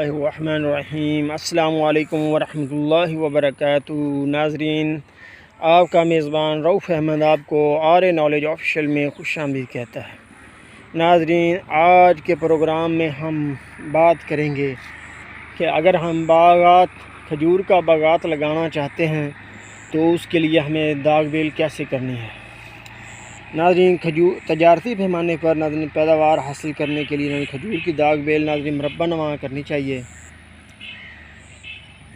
اللہ الرحمن الرحیم۔ السلام علیکم ورحمۃ اللہ وبرکاتہ۔ ناظرین، آپ کا میزبان رؤف احمد آپ کو آر نالج آفیشیل میں خوش آمدید کہتا ہے۔ ناظرین، آج کے پروگرام میں ہم بات کریں گے کہ اگر ہم کھجور کا باغات لگانا چاہتے ہیں تو اس کے لیے ہمیں داغ بیل کیسے کرنی ہے۔ ناظرین، تجارتی پیمانے پر ناظرین پیداوار حاصل کرنے کے لیے کھجور کی داغ بیل ناظرین مربع نما کرنی چاہیے،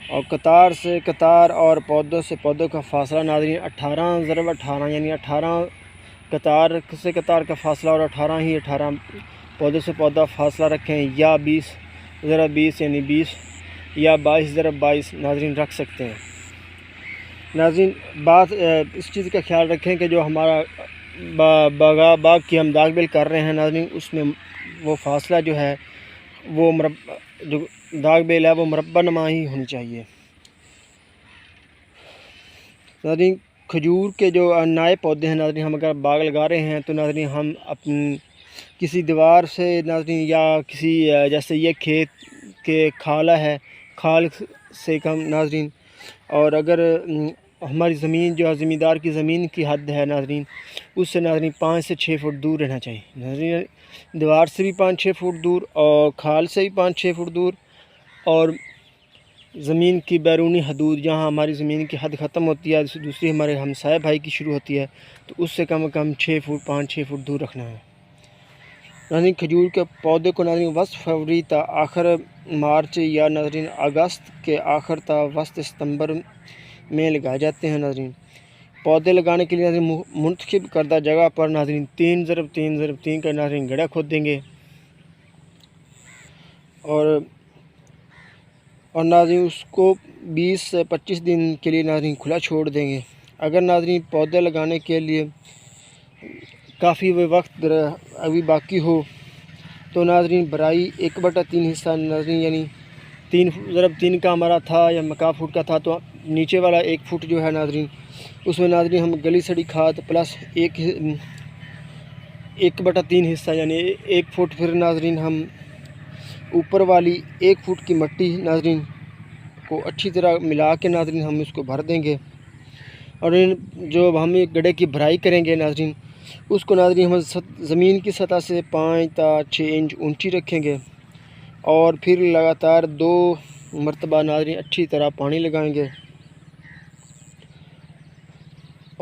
اور قطار سے قطار اور پودوں سے پودوں کا فاصلہ ناظرین 18x18 یعنی 18 قطار سے قطار کا فاصلہ اور 18 پودوں سے پودا فاصلہ رکھیں، یا 20x20 یعنی 20 یا 22x22 ناظرین رکھ سکتے ہیں۔ ناظرین، اس چیز کا خیال رکھیں کہ جو ہمارا باغ کی ہم داغ بیل کر رہے ہیں ناظرین، اس میں وہ فاصلہ جو ہے وہ جو داغ بیل ہے وہ مربع نما ہی ہونی چاہیے۔ ناظرین، کھجور کے جو نئے پودے ہیں ناظرین، ہم اگر باغ لگا رہے ہیں تو ناظرین ہم اپنی کسی دیوار سے ناظرین یا کسی جیسے یہ کھیت کے کھالا ہے، کھال سے کم ناظرین، اور اگر ہماری زمین جو زمیندار کی زمین کی حد ہے ناظرین، اس سے ناظرین 5 سے 6 فٹ دور رہنا چاہیے۔ ناظرین، دیوار سے بھی 5-6 فٹ دور اور کھال سے بھی 5-6 فٹ دور، اور زمین کی بیرونی حدود جہاں ہماری زمین کی حد ختم ہوتی ہے، دوسری ہمارے ہمسائے بھائی کی شروع ہوتی ہے، تو اس سے کم 5-6 فٹ دور رکھنا ہے۔ ناظرین، کھجور کے پودے کو ناظرین وسط فروری تا آخر مارچ یا ناظرین اگست کے آخر تا وسط ستمبر میں لگائے جاتے ہیں۔ ناظرین، پودے لگانے کے لیے ناظرین منتخب کردہ جگہ پر ناظرین 3x3x3 کا ناظرین گڑھا کھود دیں گے، اور ناظرین اس کو 20 سے 25 دن کے لیے ناظرین کھلا چھوڑ دیں گے۔ اگر ناظرین پودے لگانے کے لیے کافی وقت ابھی باقی ہو تو ناظرین برائی 1/3 حصہ ناظرین یعنی 3x3 کا ہمارا تھا یا مکعب فٹ کا تھا، تو نیچے والا 1 فٹ جو ہے ناظرین اس میں ناظرین ہم گلی سڑی کھاد پلس 1/3 حصہ یعنی 1 فٹ، پھر ناظرین ہم اوپر والی 1 فٹ کی مٹی ناظرین کو اچھی طرح ملا کے ناظرین ہم اس کو بھر دیں گے، اور جو ہم گڑھے کی بھرائی کریں گے ناظرین اس کو ناظرین ہم زمین کی سطح سے 5 تا 6 انچ اونچی رکھیں گے، اور پھر لگاتار 2 مرتبہ ناظرین اچھی طرح پانی لگائیں گے۔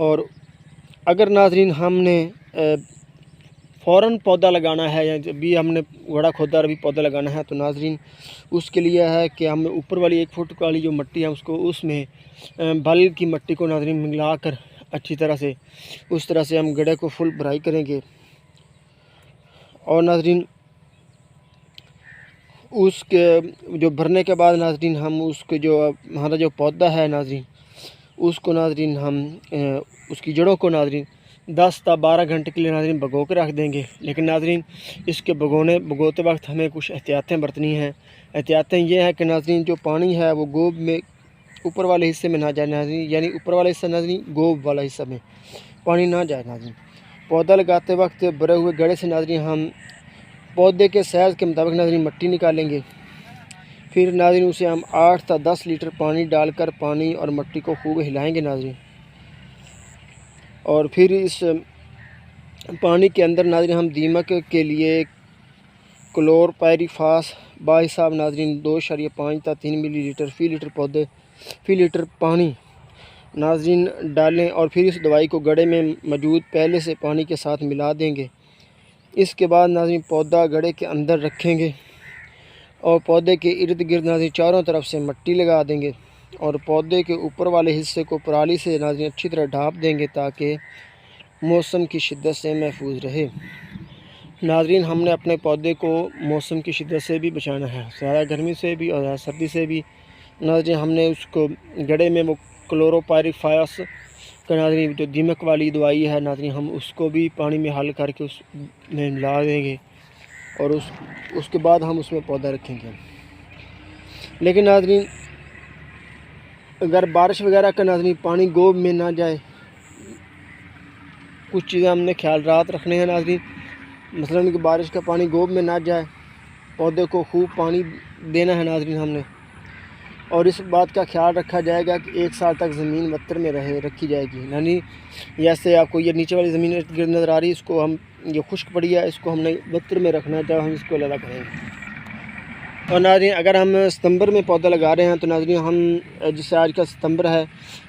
اور اگر ناظرین ہم نے فوراً پودا لگانا ہے یا جب بھی ہم نے گڑھا کھودا اور ابھی پودا لگانا ہے تو ناظرین اس کے لیے ہے کہ ہم اوپر والی 1 فٹ والی جو مٹی ہے اس میں بل کی مٹی کو ناظرین ملا کر اچھی طرح سے اس طرح سے ہم گڑھے کو فل بھرائی کریں گے، اور ناظرین اس کے جو بھرنے کے بعد ناظرین ہم اس کے جو ہمارا جو پودا ہے ناظرین اس کو ناظرین ہم اس کی جڑوں کو ناظرین 10 تا 12 گھنٹے کے لیے ناظرین بھگو کے رکھ دیں گے۔ لیکن ناظرین اس کے بھگوتے وقت ہمیں کچھ احتیاطیں برتنی ہیں۔ احتیاطیں یہ ہیں کہ ناظرین جو پانی ہے وہ گوب میں اوپر والے حصے میں نہ جائے ناظرین، یعنی اوپر والا حصہ ناظرین گوب والا حصہ میں پانی نہ جائے ناظرین۔ پودا لگاتے وقت بھرے ہوئے گڑھے سے ناظرین ہم پودے کے سائز کے مطابق ناظرین مٹی نکالیں گے، پھر ناظرین اسے ہم 8 تا 10 لیٹر پانی ڈال کر پانی اور مٹی کو خوب ہلائیں گے ناظرین، اور پھر اس پانی کے اندر ناظرین ہم دیمک کے لیے کلور پائریفاس باحساب ناظرین 2.5 تا 3 ملی لیٹر فی لیٹر پانی ناظرین ڈالیں، اور پھر اس دوائی کو گڑھے میں موجود پہلے سے پانی کے ساتھ ملا دیں گے۔ اس کے بعد ناظرین پودا گڑھے کے اندر رکھیں گے، اور پودے کے ارد گرد ناظرین چاروں طرف سے مٹی لگا دیں گے، اور پودے کے اوپر والے حصے کو پرالی سے ناظرین اچھی طرح ڈھانپ دیں گے تاکہ موسم کی شدت سے محفوظ رہے۔ ناظرین، ہم نے اپنے پودے کو موسم کی شدت سے بھی بچانا ہے، زیادہ گرمی سے بھی اور زیادہ سردی سے بھی۔ ناظرین ہم نے اس کو گڑھے میں وہ کلورو پائریفاس کا ناظرین جو دیمک والی دوائی ہے ناظرین ہم اس کو بھی پانی میں حل کر کے اس میں ملا دیں گے، اور اس کے بعد ہم اس میں پودا رکھیں گے۔ لیکن ناظرین اگر بارش وغیرہ کا ناظرین پانی گوب میں نہ جائے، کچھ چیزیں ہم نے خیالات رکھنے ہیں ناظرین، مثلاً کہ بارش کا پانی گوب میں نہ جائے، پودے کو خوب پانی دینا ہے ناظرین ہم نے، اور اس بات کا خیال رکھا جائے گا کہ 1 سال تک زمین وتر میں رکھی جائے گی، یعنی جیسے آپ کو یہ نیچے والی زمین ارد گرد نظر آ رہی ہے، اس کو ہم یہ خشک پڑی ہے، اس کو ہم نے وتر میں رکھنا ہے جب ہم اس کو لگا کریں گے۔ اور ناظرین اگر ہم ستمبر میں پودا لگا رہے ہیں تو ناظرین ہم جسے آج کا ستمبر ہے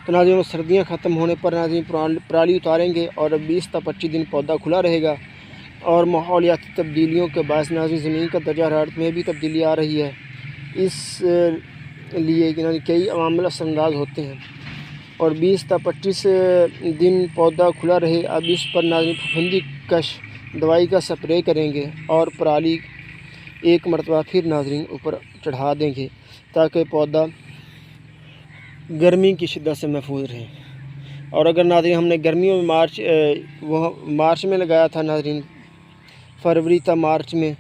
تو ناظرین وہ سردیاں ختم ہونے پر ناظرین پرالی اتاریں گے اور 20 تا 25 دن پودا کھلا رہے گا، اور ماحولیاتی تبدیلیوں کے باعث ناظرین زمین کا درجہ حرارت میں بھی تبدیلی آ رہی ہے، اس لیے کئی عوامل اثر انداز ہوتے ہیں، اور 20 تا 25 دن پودا کھلا رہے اب اس پر ناظرین پھپھندی کش دوائی کا سپرے کریں گے اور پرالی ایک مرتبہ پھر ناظرین اوپر چڑھا دیں گے تاکہ پودا گرمی کی شدت سے محفوظ رہے۔ اور اگر ناظرین ہم نے گرمیوں میں مارچ میں لگایا تھا ناظرین، فروری تا مارچ میں،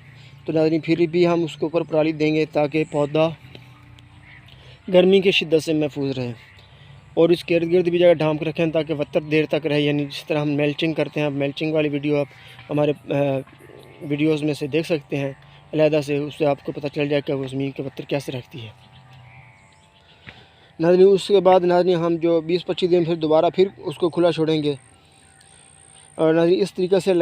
تو ناظرین پھر بھی ہم اس کے اوپر پرالی دیں گے تاکہ پودا گرمی کی شدت سے محفوظ رہے، اور اس کے ارد گرد بھی جگہ ڈھانپ کے رکھیں تاکہ وتر دیر تک رہے، یعنی جس طرح ہم میلچنگ کرتے ہیں، میلچنگ والی ویڈیو آپ ہمارے ویڈیوز میں سے دیکھ سکتے ہیں علیحدہ سے، اس سے آپ کو پتہ چل جائے کہ وہ زمین کے وتر کیسے رکھتی ہے۔ ناظرین اس کے بعد ناظرین ہم جو 20-25 دن پھر دوبارہ پھر اس کو کھلا چھوڑیں گے، اور ناظرین اس طریقے سے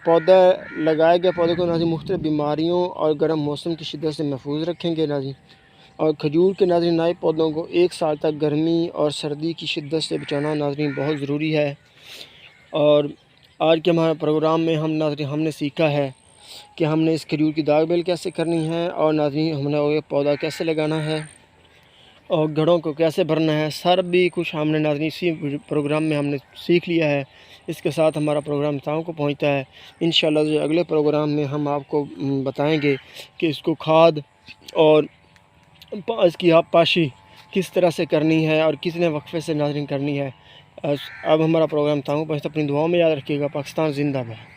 پودا لگائے گئے پودے کو ناظرین مختلف بیماریوں اور گرم موسم کی شدت سے محفوظ رکھیں گے ناظرین، اور کھجور کے ناظرین نئے پودوں کو 1 سال تک گرمی اور سردی کی شدت سے بچانا ناظرین بہت ضروری ہے۔ اور آج کے ہمارے پروگرام میں ہم نے سیکھا ہے کہ ہم نے اس کھجور کی داغ بیل کیسے کرنی ہے، اور ناظرین ہم نے یہ پودا کیسے لگانا ہے، اور گھڑوں کو کیسے بھرنا ہے، بھی کچھ ہم نے ناظرین اسی پروگرام میں ہم نے سیکھ لیا ہے۔ اس کے ساتھ ہمارا پروگرام تاؤں کو پہنچتا ہے۔ انشاءاللہ جو اگلے پروگرام میں ہم آپ کو بتائیں گے کہ اس کو کھاد اور اس کی آب پاشی کس طرح سے کرنی ہے اور کتنے وقفے سے ناظرین کرنی ہے۔ اب ہمارا پروگرام تاؤں پہنچتا، اپنی دعاؤں میں یاد رکھیے گا۔ پاکستان زندہ باد۔